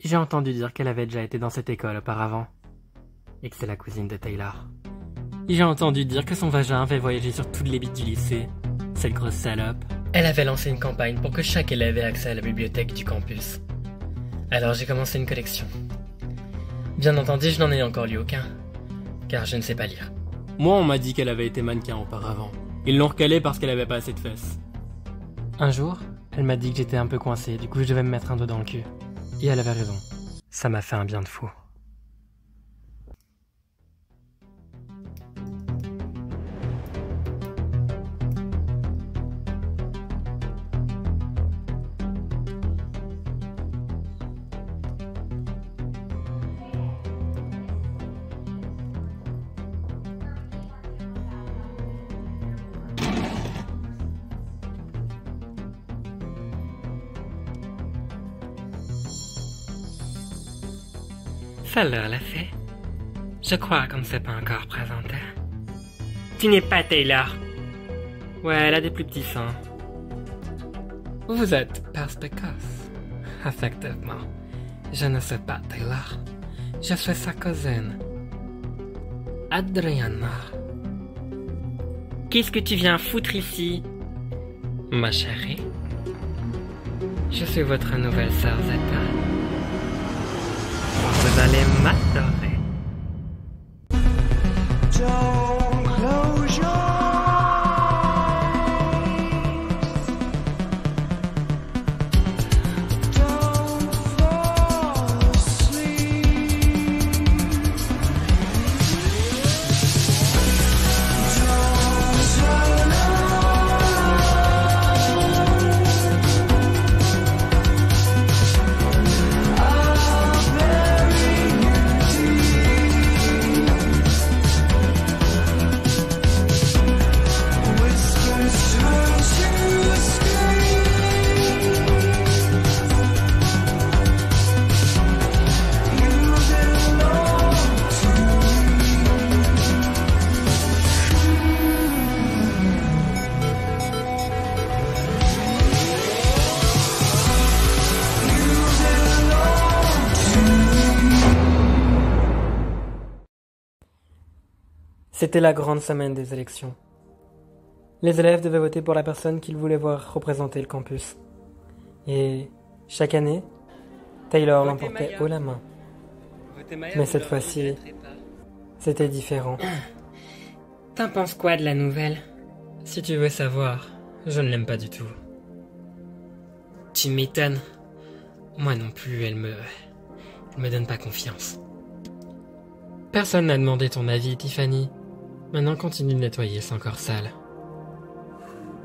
J'ai entendu dire qu'elle avait déjà été dans cette école auparavant. Et que c'est la cousine de Taylor. J'ai entendu dire que son vagin avait voyagé sur toutes les bites du lycée. Cette grosse salope. Elle avait lancé une campagne pour que chaque élève ait accès à la bibliothèque du campus. Alors j'ai commencé une collection. Bien entendu, je n'en ai encore lu aucun. Car je ne sais pas lire. Moi, on m'a dit qu'elle avait été mannequin auparavant. Ils l'ont recalée parce qu'elle avait pas assez de fesses. Un jour, elle m'a dit que j'étais un peu coincé, du coup je devais me mettre un doigt dans le cul. Et elle avait raison. Ça m'a fait un bien de fou. Celle-là l'a fait. Je crois qu'on ne s'est pas encore présenté. Tu n'es pas Taylor. Ouais, elle a des plus petits seins. Vous êtes perspicace. Effectivement. Je ne sais pas Taylor. Je suis sa cousine. Adriana. Qu'est-ce que tu viens foutre ici? Ma chérie. Je suis votre nouvelle sœur Zeta. Vous allez m'adorer. Don't close your eyes. Don't fall asleep. Don't turn C'était la grande semaine des élections. Les élèves devaient voter pour la personne qu'ils voulaient voir représenter le campus. Et chaque année, Taylor l'emportait haut la main. Mais cette fois-ci, c'était différent. T'en penses quoi de la nouvelle? Si tu veux savoir, je ne l'aime pas du tout. Tu m'étonnes. Moi non plus, elle me donne pas confiance. Personne n'a demandé ton avis, Tiffany. Maintenant, continue de nettoyer, c'est encore sale.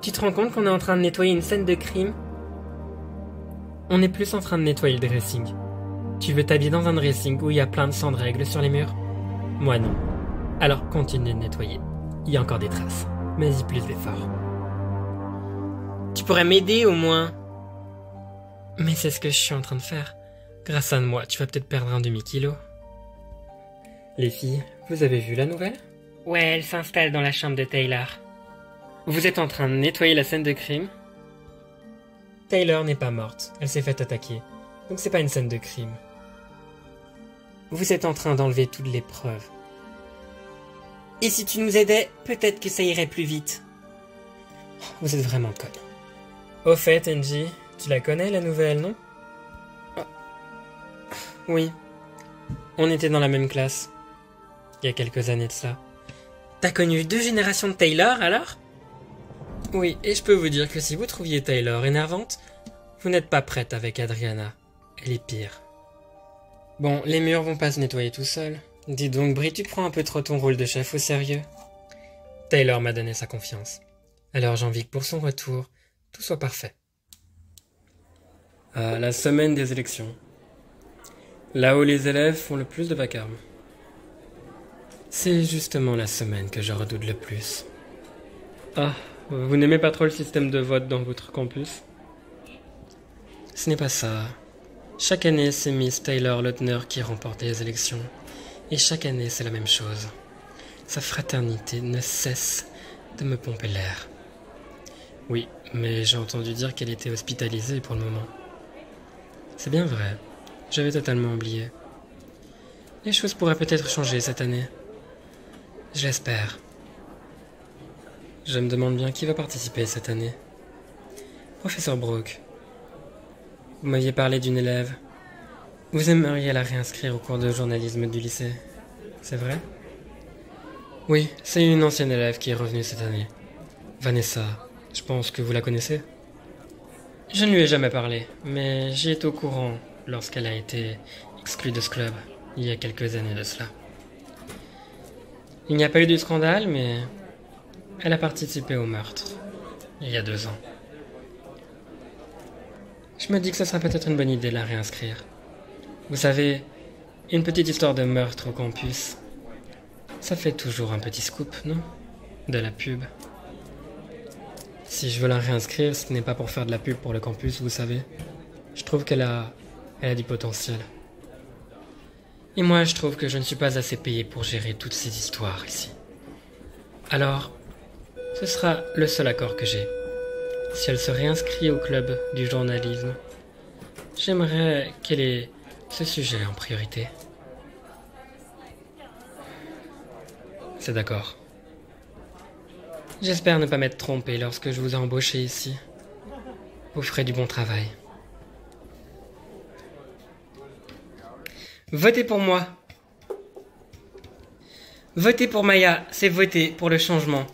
Tu te rends compte qu'on est en train de nettoyer une scène de crime? On est plus en train de nettoyer le dressing. Tu veux t'habiller dans un dressing où il y a plein de sang de règles sur les murs? Moi non. Alors continue de nettoyer. Il y a encore des traces, mais y plus d'efforts. Tu pourrais m'aider au moins? Mais c'est ce que je suis en train de faire. Grâce à moi, tu vas peut-être perdre un demi-kilo. Les filles, vous avez vu la nouvelle? Ouais, elle s'installe dans la chambre de Taylor. Vous êtes en train de nettoyer la scène de crime? Taylor n'est pas morte, elle s'est fait attaquer. Donc c'est pas une scène de crime. Vous êtes en train d'enlever toutes les preuves. Et si tu nous aidais, peut-être que ça irait plus vite. Vous êtes vraiment conne. Au fait, Angie, tu la connais la nouvelle, non? Oui. On était dans la même classe. Il y a quelques années de ça. T'as connu 2 générations de Taylor, alors? Oui, et je peux vous dire que si vous trouviez Taylor énervante, vous n'êtes pas prête avec Adriana. Elle est pire. Bon, les murs vont pas se nettoyer tout seuls. Dis donc, Brie, tu prends un peu trop ton rôle de chef au sérieux. Taylor m'a donné sa confiance. Alors j'ai envie que pour son retour, tout soit parfait. La semaine des élections. Là où les élèves font le plus de vacarme. C'est justement la semaine que je redoute le plus. Ah, vous n'aimez pas trop le système de vote dans votre campus? Ce n'est pas ça. Chaque année, c'est Miss Taylor Lautner qui remporte les élections. Et chaque année, c'est la même chose. Sa fraternité ne cesse de me pomper l'air. Oui, mais j'ai entendu dire qu'elle était hospitalisée pour le moment. C'est bien vrai. J'avais totalement oublié. Les choses pourraient peut-être changer cette année. J'espère. Je me demande bien qui va participer cette année. Professeur Brooke, vous m'aviez parlé d'une élève. Vous aimeriez la réinscrire au cours de journalisme du lycée, c'est vrai? Oui, c'est une ancienne élève qui est revenue cette année. Vanessa, je pense que vous la connaissez? Je ne lui ai jamais parlé, mais j'y étais au courant lorsqu'elle a été exclue de ce club, il y a quelques années de cela. Il n'y a pas eu de scandale, mais elle a participé au meurtre, il y a 2 ans. Je me dis que ce serait peut-être une bonne idée de la réinscrire. Vous savez, une petite histoire de meurtre au campus, ça fait toujours un petit scoop, non? De la pub. Si je veux la réinscrire, ce n'est pas pour faire de la pub pour le campus, vous savez. Je trouve qu'elle a du potentiel. Et moi, je trouve que je ne suis pas assez payé pour gérer toutes ces histoires ici. Alors, ce sera le seul accord que j'ai. Si elle se réinscrit au club du journalisme, j'aimerais qu'elle ait ce sujet en priorité. C'est d'accord. J'espère ne pas m'être trompé lorsque je vous ai embauché ici. Vous ferez du bon travail. Votez pour moi. Votez pour Maya, c'est voter pour le changement.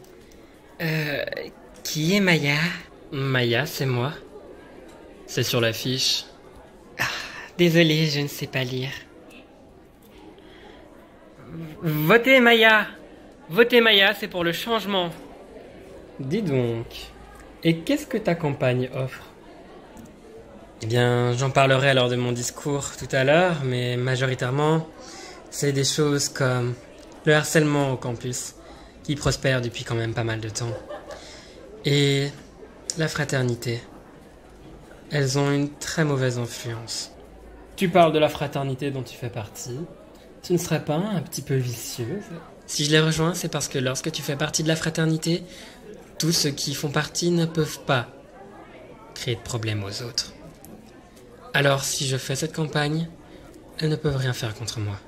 Qui est Maya? Maya, c'est moi. C'est sur l'affiche. Désolé, je ne sais pas lire. Votez Maya. Votez Maya, c'est pour le changement. Dis donc, et qu'est-ce que ta campagne offre? Eh bien, j'en parlerai lors de mon discours tout à l'heure, mais majoritairement, c'est des choses comme le harcèlement au campus, qui prospère depuis quand même pas mal de temps. Et la fraternité. Elles ont une très mauvaise influence. Tu parles de la fraternité dont tu fais partie. Tu ne serais pas un petit peu vicieuse? Si je les rejoins, c'est parce que lorsque tu fais partie de la fraternité, tous ceux qui font partie ne peuvent pas créer de problème aux autres. Alors, si je fais cette campagne, elles ne peuvent rien faire contre moi.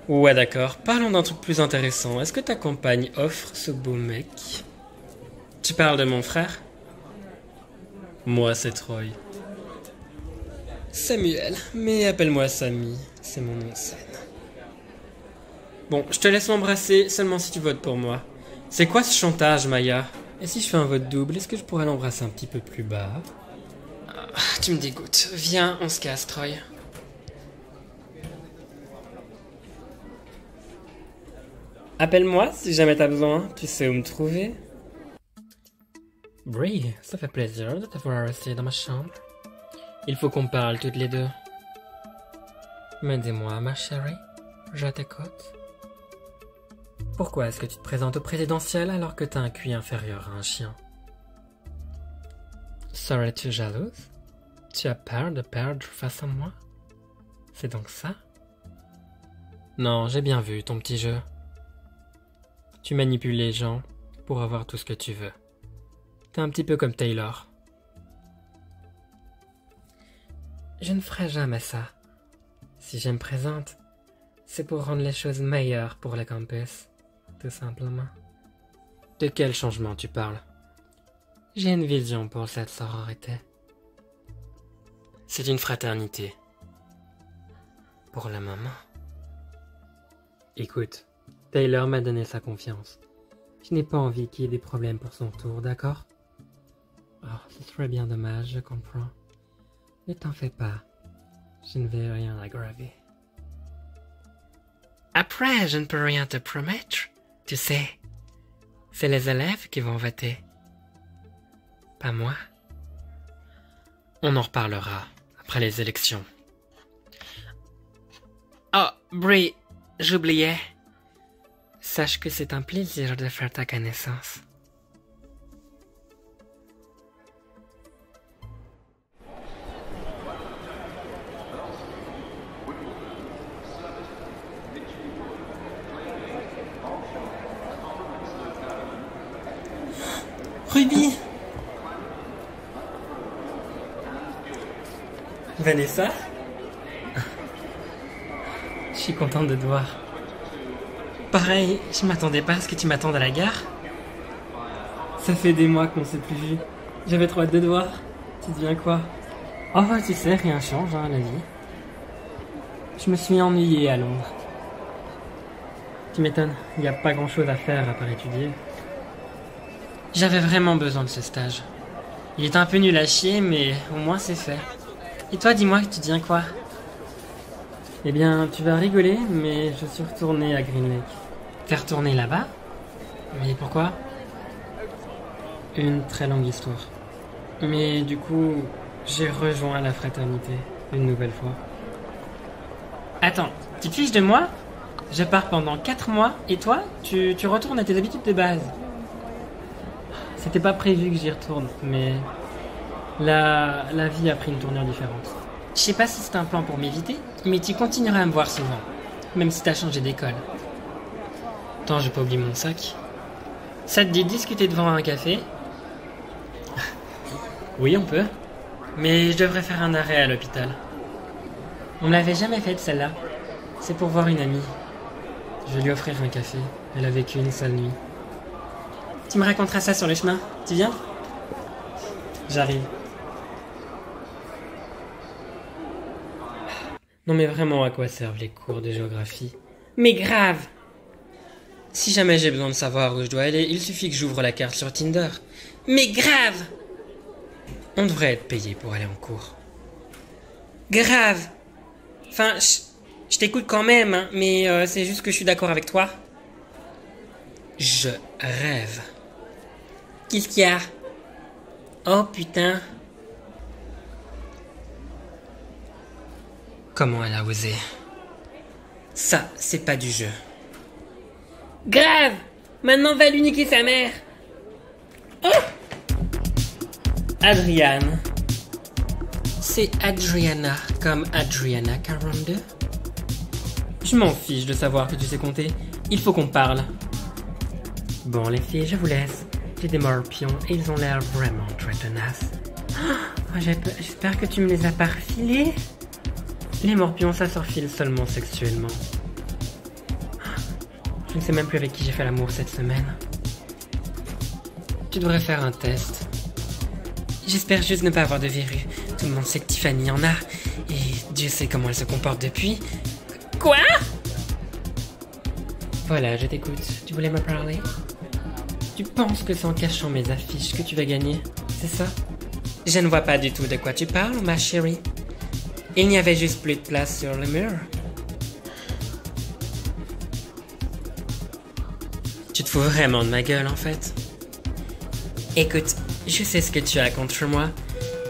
Ouais, d'accord. Parlons d'un truc plus intéressant. Est-ce que ta campagne offre ce beau mec? Tu parles de mon frère? Moi, c'est Troy. Samuel, mais appelle-moi Samy. C'est mon nom de scène. Bon, je te laisse m'embrasser seulement si tu votes pour moi. C'est quoi ce chantage, Maya? Et si je fais un vote double, est-ce que je pourrais l'embrasser un petit peu plus bas? Tu me dégoûtes. Viens, on se casse, Troy. Appelle-moi si jamais t'as besoin. Tu sais où me trouver. Brie, ça fait plaisir de t'avoir resté dans ma chambre. Il faut qu'on parle toutes les deux. Mais dis-moi, ma chérie, je t'écoute. Pourquoi est-ce que tu te présentes au présidentiel alors que t'as un QI inférieur à un chien? Serais-tu jalouse? Tu as peur de perdre face à moi? C'est donc ça? Non, j'ai bien vu ton petit jeu. Tu manipules les gens pour avoir tout ce que tu veux. T'es un petit peu comme Taylor. Je ne ferai jamais ça. Si je me présente, c'est pour rendre les choses meilleures pour le campus, tout simplement. De quel changement tu parles? J'ai une vision pour cette sororité. C'est une fraternité. Pour la maman. Écoute, Taylor m'a donné sa confiance. Je n'ai pas envie qu'il y ait des problèmes pour son tour, d'accord? Oh, ce serait bien dommage, je comprends. Ne t'en fais pas. Je ne vais rien aggraver. Après, je ne peux rien te promettre. Tu sais, c'est les élèves qui vont voter. Pas moi. On en reparlera après les élections. Oh, Brie, j'oubliais. Sache que c'est un plaisir de faire ta connaissance. Ruby! Vanessa? Je suis contente de te voir. Pareil, je m'attendais pas à ce que tu m'attendes à la gare. Ça fait des mois qu'on s'est plus vus. J'avais trop hâte de te voir. Tu deviens quoi? Oh, tu sais, rien change, hein, la vie. Je me suis ennuyé à Londres. Tu m'étonnes, il n'y a pas grand chose à faire à part étudier. J'avais vraiment besoin de ce stage. Il est un peu nul à chier, mais au moins c'est fait. Et toi, dis-moi, tu deviens quoi? Eh bien, tu vas rigoler, mais je suis retourné à Green Lake. T'es retourné là-bas? Mais pourquoi? Une très longue histoire. Mais du coup, j'ai rejoint la fraternité une nouvelle fois. Attends, tu te fiches de moi? Je pars pendant 4 mois, et toi, tu retournes à tes habitudes de base. C'était pas prévu que j'y retourne, mais la vie a pris une tournure différente. Je sais pas si c'est un plan pour m'éviter, mais tu continueras à me voir souvent, même si t'as changé d'école. Attends, j'ai pas oublié mon sac. Ça te dit de discuter devant un café? Oui, on peut. Mais je devrais faire un arrêt à l'hôpital. On me l'avait jamais faite celle-là. C'est pour voir une amie. Je vais lui offrir un café. Elle a vécu une seule nuit. Tu me raconteras ça sur le chemin. Tu viens? J'arrive. Non mais vraiment, à quoi servent les cours de géographie? Mais grave! Si jamais j'ai besoin de savoir où je dois aller, il suffit que j'ouvre la carte sur Tinder. Mais grave! On devrait être payé pour aller en cours. Grave! Enfin, je t'écoute quand même, hein, mais c'est juste que je suis d'accord avec toi. Je rêve. Qu'est-ce qu'il y a? Oh putain. Comment elle a osé? Ça, c'est pas du jeu. Grave! Maintenant va lui niquer sa mère. Oh! Adriane. C'est Adriana, comme Adriana 42. Je m'en fiche de savoir que tu sais compter. Il faut qu'on parle. Bon les filles, je vous laisse. J'ai des morpions et ils ont l'air vraiment très tenaces. Oh, j'espère que tu me les as pas refilés. Les morpions, ça se refile seulement sexuellement. Je ne sais même plus avec qui j'ai fait l'amour cette semaine. Tu devrais faire un test. J'espère juste ne pas avoir de verrues. Tout le monde sait que Tiffany en a. Et Dieu sait comment elle se comporte depuis. Quoi? Voilà, je t'écoute. Tu voulais me parler? Tu penses que c'est en cachant mes affiches que tu vas gagner, c'est ça? Je ne vois pas du tout de quoi tu parles, ma chérie. Il n'y avait juste plus de place sur le mur. Tu te fous vraiment de ma gueule, en fait. Écoute, je sais ce que tu as contre moi.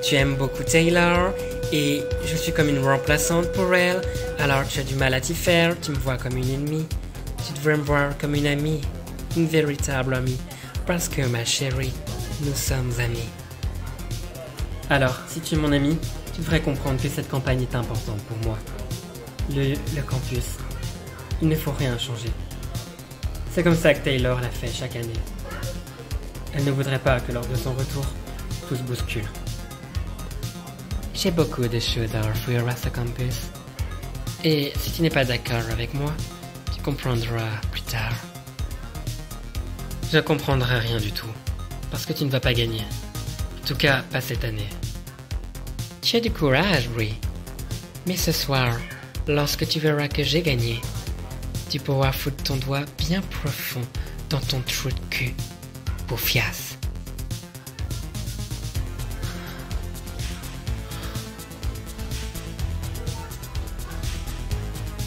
Tu aimes beaucoup Taylor, et je suis comme une remplaçante pour elle, alors tu as du mal à t'y faire, tu me vois comme une ennemie. Tu devrais me voir comme une amie, une véritable amie, parce que, ma chérie, nous sommes amis. Alors, si tu es mon ami, tu devrais comprendre que cette campagne est importante pour moi. Le campus, il ne faut rien changer. C'est comme ça que Taylor l'a fait chaque année. Elle ne voudrait pas que lors de son retour, tout se bouscule. J'ai beaucoup de choses à offrir à ce campus. Et si tu n'es pas d'accord avec moi, tu comprendras plus tard. Je ne comprendrai rien du tout, parce que tu ne vas pas gagner. En tout cas, pas cette année. Tu as du courage, Brie. Mais ce soir, lorsque tu verras que j'ai gagné, tu pourras foutre ton doigt bien profond dans ton trou de cul, bouffiasse.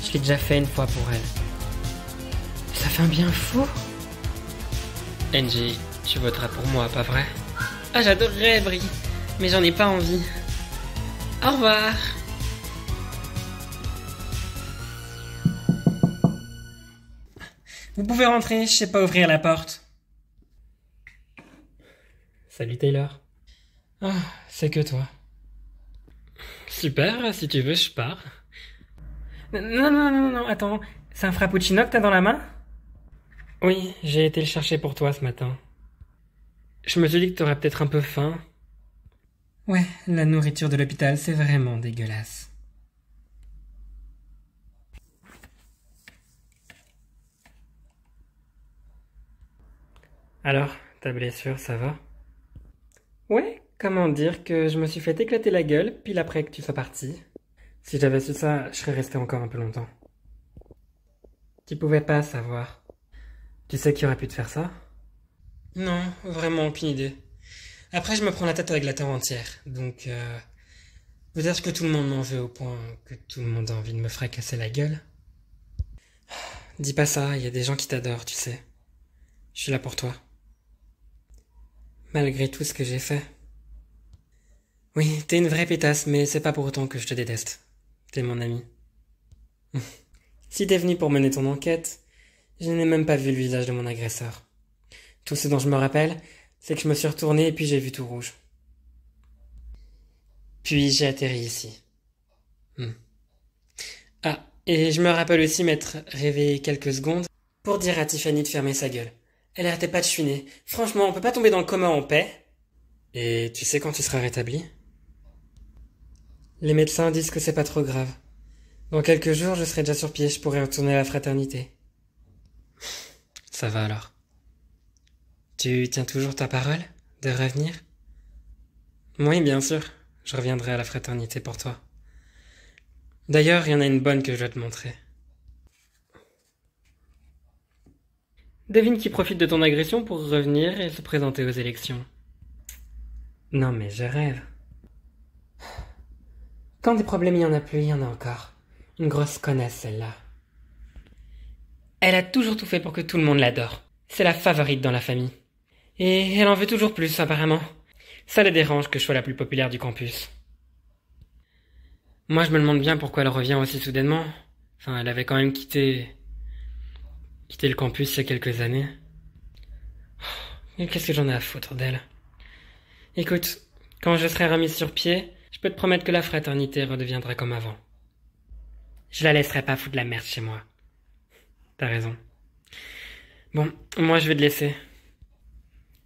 Je l'ai déjà fait une fois pour elle. Ça fait un bien fou. Angie, tu voteras pour moi, pas vrai? Ah, j'adorerais, Brie, mais j'en ai pas envie. Au revoir. Vous pouvez rentrer, je sais pas ouvrir la porte. Salut Taylor. Ah, c'est que toi. Super, si tu veux, je pars. Non, attends. C'est un frappuccino que t'as dans la main? Oui, j'ai été le chercher pour toi ce matin. Je me suis dit que t'aurais peut-être un peu faim. Ouais, la nourriture de l'hôpital, c'est vraiment dégueulasse. Alors, ta blessure, ça va? Ouais, comment dire que je me suis fait éclater la gueule, pile après que tu sois parti. Si j'avais su ça, je serais resté encore un peu longtemps. Tu pouvais pas savoir. Tu sais qui aurait pu te faire ça? Non, vraiment aucune idée. Après, je me prends la tête avec la terre entière, donc peut-être que tout le monde m'en veut au point que tout le monde a envie de me fracasser la gueule. Dis pas ça, il y a des gens qui t'adorent, tu sais. Je suis là pour toi. Malgré tout ce que j'ai fait. Oui, t'es une vraie pétasse, mais c'est pas pour autant que je te déteste. T'es mon ami. Si t'es venu pour mener ton enquête, je n'ai même pas vu le visage de mon agresseur. Tout ce dont je me rappelle, c'est que je me suis retourné et puis j'ai vu tout rouge. Puis j'ai atterri ici. Ah, et je me rappelle aussi m'être réveillé quelques secondes pour dire à Tiffany de fermer sa gueule. Elle arrêtait pas de chouiner. Franchement, on peut pas tomber dans le coma en paix. Et tu sais quand tu seras rétabli? Les médecins disent que c'est pas trop grave. Dans quelques jours, je serai déjà sur pied, je pourrai retourner à la fraternité. Ça va alors. Tu tiens toujours ta parole de revenir? Oui, bien sûr. Je reviendrai à la fraternité pour toi. D'ailleurs, il y en a une bonne que je dois te montrer. Devine qui profite de ton agression pour revenir et se présenter aux élections. Non mais je rêve. Quand des problèmes il y en a plus, il y en a encore. Une grosse connasse celle-là. Elle a toujours tout fait pour que tout le monde l'adore. C'est la favorite dans la famille. Et elle en veut toujours plus, apparemment. Ça la dérange que je sois la plus populaire du campus. Moi, je me demande bien pourquoi elle revient aussi soudainement. Enfin, elle avait quand même quitté le campus il y a quelques années. Mais qu'est-ce que j'en ai à foutre d'elle? Écoute, quand je serai remise sur pied, je peux te promettre que la fraternité redeviendra comme avant. Je la laisserai pas foutre la merde chez moi. T'as raison. Bon, moi je vais te laisser.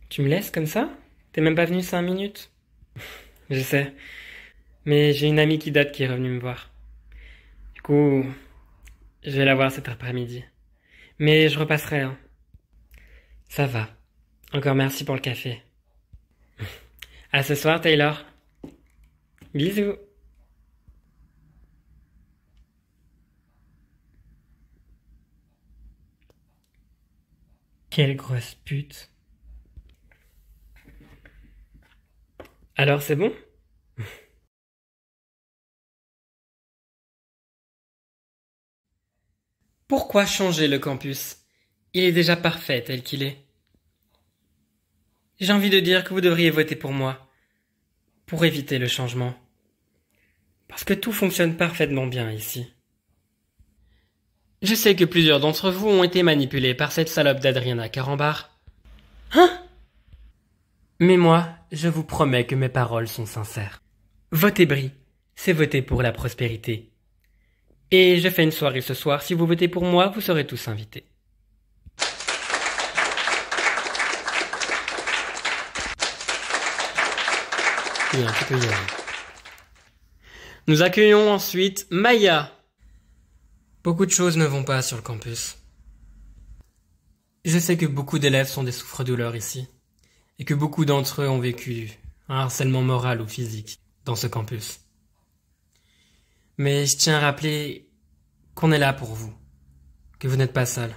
Tu me laisses comme ça? T'es même pas venu 5 minutes? Je sais. Mais j'ai une amie qui date qui est revenue me voir. Du coup, je vais la voir cet après-midi. Mais je repasserai, hein. Ça va. Encore merci pour le café. À ce soir, Taylor. Bisous. Quelle grosse pute. Alors c'est bon? Pourquoi changer le campus? Il est déjà parfait tel qu'il est. J'ai envie de dire que vous devriez voter pour moi, pour éviter le changement. Parce que tout fonctionne parfaitement bien ici. Je sais que plusieurs d'entre vous ont été manipulés par cette salope d'Adriana Carambar. Hein? Mais moi, je vous promets que mes paroles sont sincères. Voter Brie, c'est voter pour la prospérité. Et je fais une soirée ce soir. Si vous votez pour moi, vous serez tous invités. Bien, tu peux y aller. Nous accueillons ensuite Maya. Beaucoup de choses ne vont pas sur le campus. Je sais que beaucoup d'élèves sont des souffres-douleurs ici, et que beaucoup d'entre eux ont vécu un harcèlement moral ou physique dans ce campus. Mais je tiens à rappeler qu'on est là pour vous, que vous n'êtes pas seul.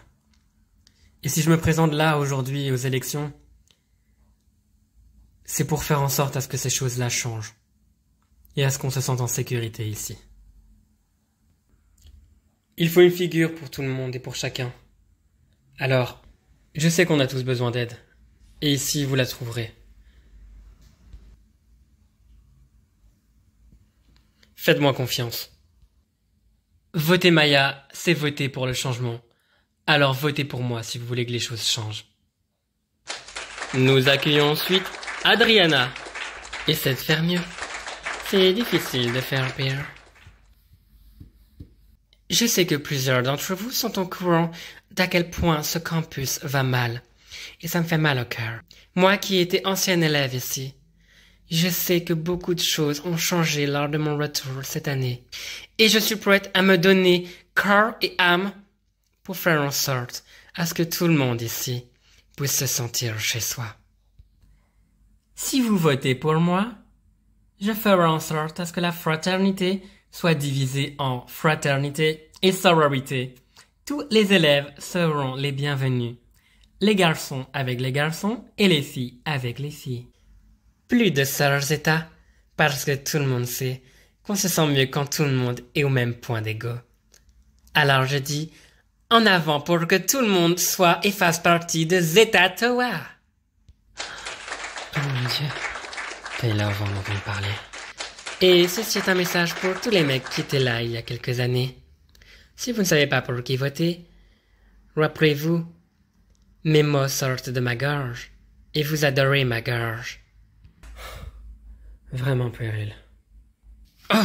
Et si je me présente là aujourd'hui aux élections, c'est pour faire en sorte à ce que ces choses-là changent, et à ce qu'on se sente en sécurité ici. Il faut une figure pour tout le monde et pour chacun. Alors, je sais qu'on a tous besoin d'aide, et ici vous la trouverez. Faites-moi confiance. Voter Maya, c'est voter pour le changement. Alors votez pour moi si vous voulez que les choses changent. Nous accueillons ensuite Adriana. Essaie de faire mieux. C'est difficile de faire pire. Je sais que plusieurs d'entre vous sont au courant d'à quel point ce campus va mal. Et ça me fait mal au cœur. Moi qui étais ancienne élève ici, Je sais que beaucoup de choses ont changé lors de mon retour cette année, et je suis prête à me donner corps et âme pour faire en sorte à ce que tout le monde ici puisse se sentir chez soi. Si vous votez pour moi, je ferai en sorte à ce que la fraternité soit divisée en fraternité et sororité. Tous les élèves seront les bienvenus. Les garçons avec les garçons et les filles avec les filles. Plus de sœurs États, parce que tout le monde sait qu'on se sent mieux quand tout le monde est au même point d'ego. Alors je dis, en avant pour que tout le monde soit et fasse partie de Zeta Toa. Oh mon Dieu, Taylor va en entendre parler. Et ceci est un message pour tous les mecs qui étaient là il y a quelques années. Si vous ne savez pas pour qui voter, rappelez-vous, mes mots sortent de ma gorge, et vous adorez ma gorge. Vraiment puéril. Oh!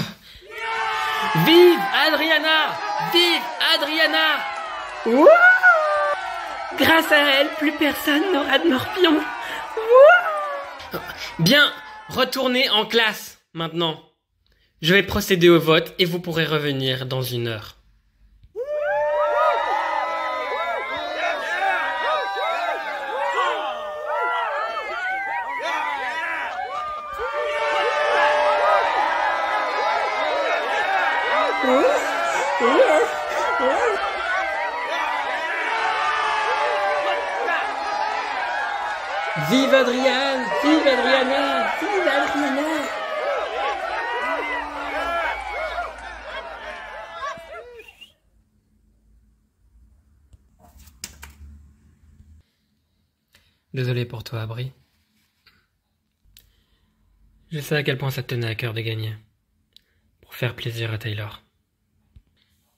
Vive Adriana! Vive Adriana! Wouh! Grâce à elle, plus personne n'aura de morpion. Wouh! Bien, retournez en classe maintenant. Je vais procéder au vote et vous pourrez revenir dans 1 heure. Vive Adriane! Vive Adriana! Vive Adriana! Désolé pour toi, Bri. Je sais à quel point ça te tenait à cœur de gagner. Pour faire plaisir à Taylor.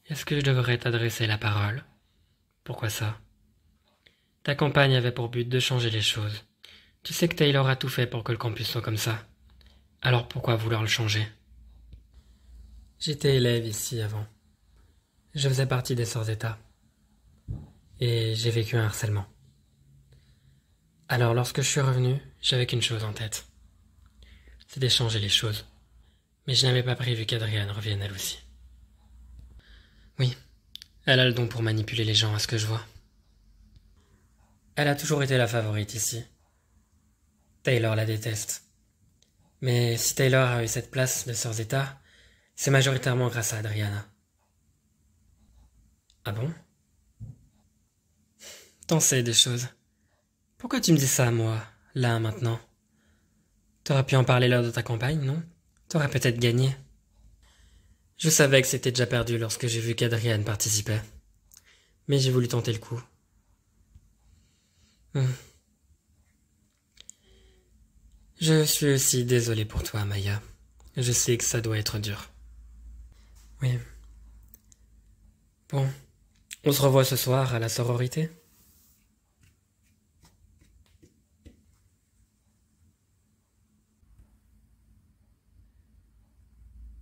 Est-ce que je devrais t'adresser la parole? Pourquoi ça? Ta campagne avait pour but de changer les choses. Tu sais que Taylor a tout fait pour que le campus soit comme ça. Alors pourquoi vouloir le changer? J'étais élève ici avant. Je faisais partie des Sœurs États. Et j'ai vécu un harcèlement. Alors lorsque je suis revenu, j'avais qu'une chose en tête. C'était changer les choses. Mais je n'avais pas prévu qu'Adriane revienne elle aussi. Oui, elle a le don pour manipuler les gens à ce que je vois. Elle a toujours été la favorite ici. Taylor la déteste. Mais si Taylor a eu cette place de Sœurs États, c'est majoritairement grâce à Adriana. Ah bon? T'en sais des choses. Pourquoi tu me dis ça à moi, là, maintenant? T'aurais pu en parler lors de ta campagne, non? T'aurais peut-être gagné. Je savais que c'était déjà perdu lorsque j'ai vu qu'Adriane participait. Mais j'ai voulu tenter le coup. Je suis aussi désolé pour toi, Maya. Je sais que ça doit être dur. Oui. Bon, on se revoit ce soir à la sororité?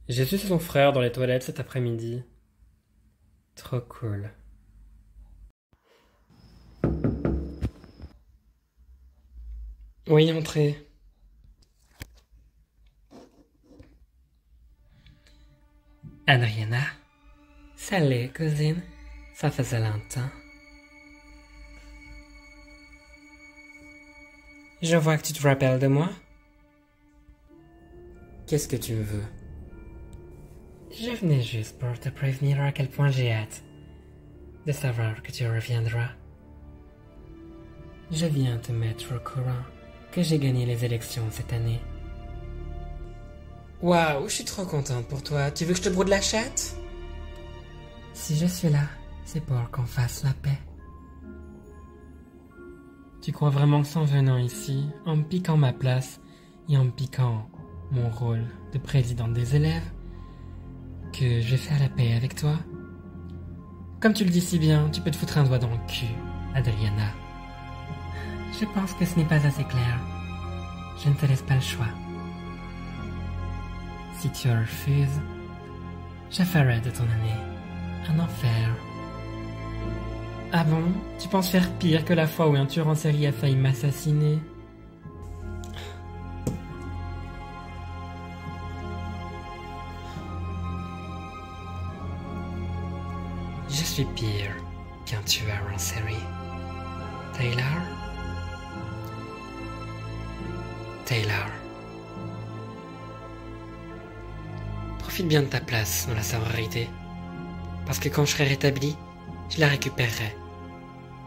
J'ai su son frère dans les toilettes cet après-midi. Trop cool. Oui, entrez. Adriana? Salut, cousine. Ça faisait longtemps. Je vois que tu te rappelles de moi. Qu'est-ce que tu me veux? Je venais juste pour te prévenir à quel point j'ai hâte de savoir que tu reviendras. Je viens te mettre au courant que j'ai gagné les élections cette année. Waouh, je suis trop contente pour toi. Tu veux que je te brode la chatte? Si je suis là, c'est pour qu'on fasse la paix. Tu crois vraiment que s'en venant ici, en me piquant ma place et en me piquant mon rôle de présidente des élèves, que je vais faire la paix avec toi? Comme tu le dis si bien, tu peux te foutre un doigt dans le cul, Adriana. Je pense que ce n'est pas assez clair. Je ne te laisse pas le choix. Si tu refuses, je ferai de ton année un enfer. Ah bon? Tu penses faire pire que la fois où un tueur en série a failli m'assassiner? Je suis pire qu'un tueur en série. Taylor? Taylor. Profite bien de ta place dans la sororité. Parce que quand je serai rétabli, je la récupérerai.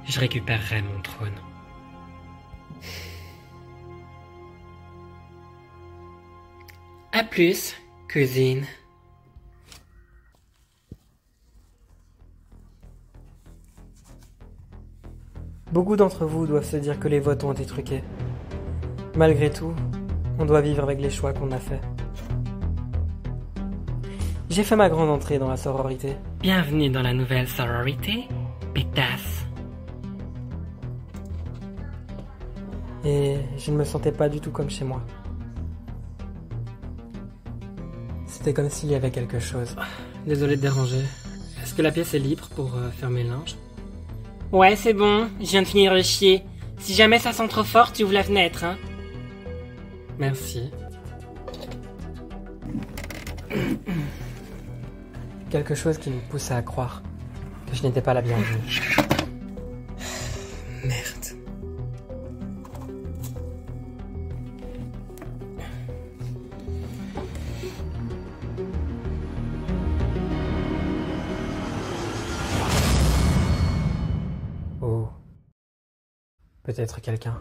Je récupérerai mon trône. À plus, cousine. Beaucoup d'entre vous doivent se dire que les votes ont été truqués. Malgré tout, on doit vivre avec les choix qu'on a faits. J'ai fait ma grande entrée dans la sororité. Bienvenue dans la nouvelle sororité, pétasse. Et je ne me sentais pas du tout comme chez moi. C'était comme s'il y avait quelque chose. Désolé de déranger. Est-ce que la pièce est libre pour fermer le linge? Ouais, c'est bon, je viens de finir de chier. Si jamais ça sent trop fort, tu ouvres la fenêtre, hein. Merci. Quelque chose qui me poussait à croire que je n'étais pas la bienvenue. Merde. Oh. Peut-être quelqu'un.